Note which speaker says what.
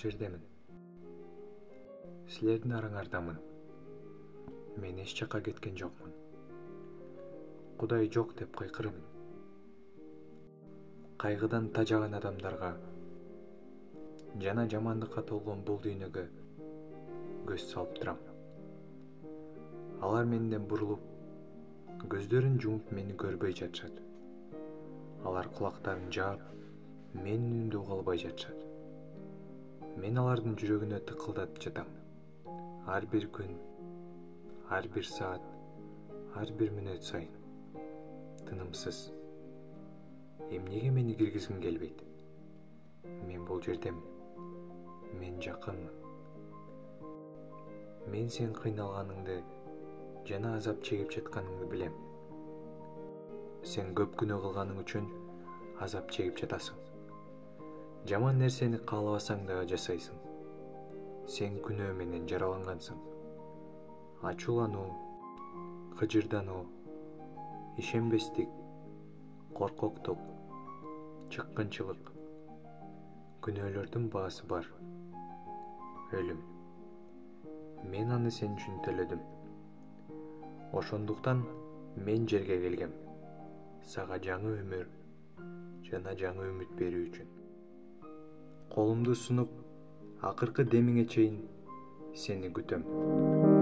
Speaker 1: жердемин. Силердин араңардамын. Мен эч жакка кеткен жокмун. Кудай жок деп кыйкырымын. Кайгыдан тажаган адамдарга жана жамандыкка толгон бул дүйнөгө көз салып турам. Алар менден бурулуп, көздөрүн жумуп мени көрбөй жатышат. Алар кулактарын жаап, менин үнүмдү уга албай жатышат. Мен алардын жүрөгүнө тыкылдатып жатам. Ар бир күн, ар бир саат, ар бир мүнөт сайын. Тынымсыз. Эмнеге мени киргизгиң келбейт? Мен бул жердемин. Мен жакынмын. Мен сен кыйналганыңды жана азап чегип жатканыңды билем. Сен көп күнөө кылганың үчүн азап чегип жатасың. Жаман нерсени каалабасаң да жасайсың. Сен күнөө менен жаралангансың. Ачуулануу, кыжырдануу, ишенбестик, коркоктук, чыккынчылык. Күнөөлөрдүн баасы бар. Өлүм. Мен аны сен үчүн төлөдүм. Ошондуктан мен жерге келгем. Сага жаңы өмүр жана жаңы үмүт берүү үчүн. Колумду сунуп, акыркы демиңе чейин сени күтөм.